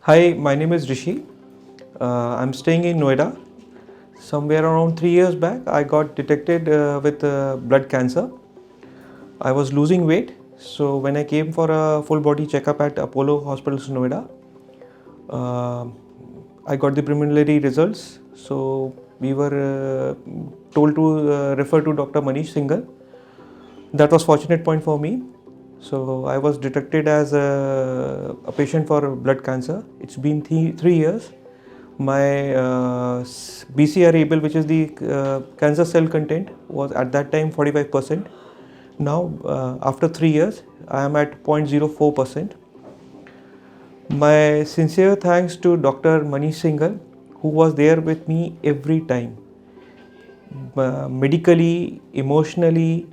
Hi, my name is Rishi. I'm staying in Noida. Somewhere around 3 years back, I got detected with blood cancer. I was losing weight, so when I came for a full body checkup at Apollo Hospitals Noida, uh, I got the preliminary results. So we were told to refer to Dr. Manish Singhal. That was fortunate point for me. So I was detected as a patient for blood cancer. It's been 3 years. My BCR-ABL, which is the cancer cell content, was at that time 45%. Now, after 3 years, I am at 0.04%. My sincere thanks to Dr. Manish Singhal, who was there with me every time, medically, emotionally,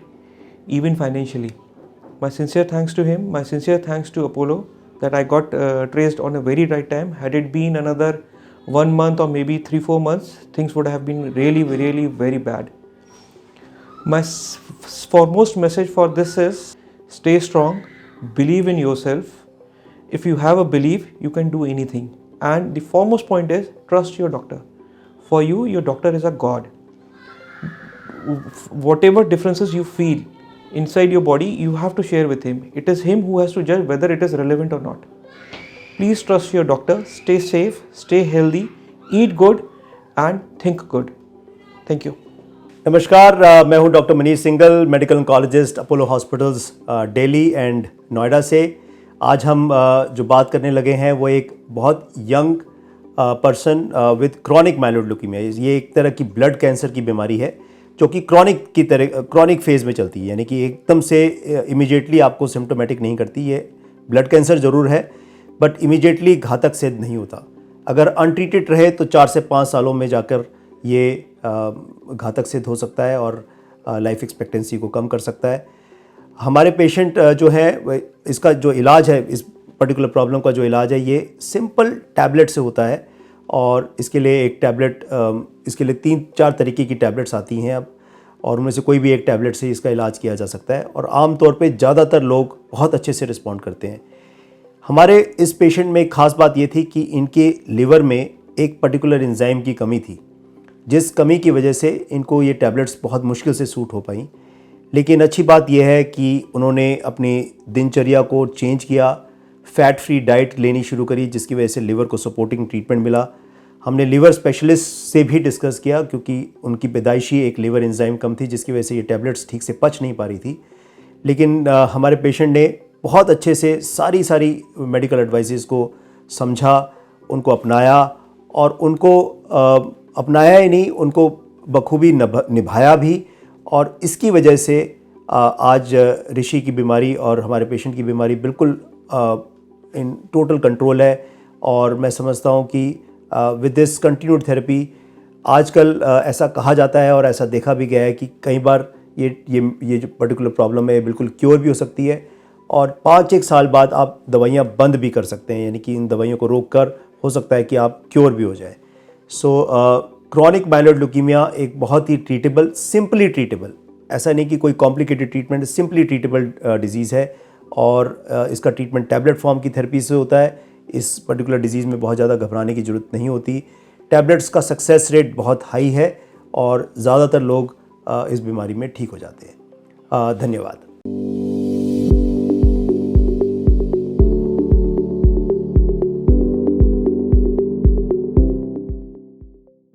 even financially. My sincere thanks to him, my sincere thanks to Apollo that I got traced on a very right time. Had it been another 1 month or maybe 3-4 months, things would have been really, really very bad. My foremost message for this is stay strong, believe in yourself. If you have a belief, you can do anything. And the foremost point is trust your doctor. For you, your doctor is a god. Whatever differences you feel inside your body, you have to share with him. It is him who has to judge whether it is relevant or not. Please trust your doctor, stay safe, stay healthy, eat good and think good. Thank you. नमस्कार, मैं हूं doctor Manish Singhal, medical oncologist, Apollo hospitals Delhi and Noida से। आज हम जो बात करने लगे हैं वो एक बहुत young person with chronic myeloid leukaemia. ये एक तरह की ब्लड कैंसर की बीमारी है जो कि क्रॉनिक फेज़ में चलती है, यानी कि एकदम से इमीडिएटली आपको सिम्टोमेटिक नहीं करती। ये ब्लड कैंसर ज़रूर है बट इमीडिएटली घातक सिद्ध नहीं होता। अगर अनट्रीटेड रहे तो 4 से 5 सालों में जाकर ये घातक सिद्ध हो सकता है और लाइफ एक्सपेक्टेंसी को कम कर सकता है। हमारे पेशेंट जो है, इसका जो इलाज है, इस पर्टिकुलर प्रॉब्लम का जो इलाज है, ये सिंपल टैबलेट से होता है। और इसके लिए एक टैबलेट, इसके लिए 3-4 तरीके की टैबलेट्स आती हैं अब, और उनमें से कोई भी एक टैबलेट से इसका इलाज किया जा सकता है। और आम तौर पे ज़्यादातर लोग बहुत अच्छे से रिस्पॉन्ड करते हैं। हमारे इस पेशेंट में एक ख़ास बात ये थी कि इनके लिवर में एक पर्टिकुलर एंजाइम की कमी थी, जिस कमी की वजह से इनको ये टैबलेट्स बहुत मुश्किल से सूट हो पाई। लेकिन अच्छी बात यह है कि उन्होंने अपनी दिनचर्या को चेंज किया, फ़ैट फ्री डाइट लेनी शुरू करी, जिसकी वजह से लिवर को सपोर्टिंग ट्रीटमेंट मिला। हमने लिवर स्पेशलिस्ट से भी डिस्कस किया क्योंकि उनकी पैदाइशी एक लिवर एंजाइम कम थी, जिसकी वजह से ये टैबलेट्स ठीक से पच नहीं पा रही थी। लेकिन हमारे पेशेंट ने बहुत अच्छे से सारी मेडिकल एडवाइसेस को समझा, उनको अपनाया, और उनको अपनाया ही नहीं, उनको बखूबी निभाया भी। और इसकी वजह से आज ऋषि की बीमारी और हमारे पेशेंट की बीमारी बिल्कुल इन टोटल कंट्रोल है। और मैं समझता हूँ कि विद दिस कंटिन्यूड थेरेपी, आजकल ऐसा कहा जाता है और ऐसा देखा भी गया है कि कई बार ये जो पर्टिकुलर प्रॉब्लम है बिल्कुल क्योर भी हो सकती है, और 5-1 साल बाद आप दवाइयाँ बंद भी कर सकते हैं, यानी कि इन दवाइयों को रोक कर हो सकता है कि आप क्योर भी हो जाए। सो क्रॉनिक माइलोइड ल्यूकीमिया एक बहुत ही ट्रीटेबल, सिंपली ट्रीटेबल, ऐसा नहीं कि कोई complicated treatment, simply treatable disease है। और इसका ट्रीटमेंट टैबलेट फॉर्म की थेरेपी से होता है। इस पर्टिकुलर डिजीज़ में बहुत ज़्यादा घबराने की ज़रूरत नहीं होती। टैबलेट्स का सक्सेस रेट बहुत हाई है और ज़्यादातर लोग इस बीमारी में ठीक हो जाते हैं। धन्यवाद।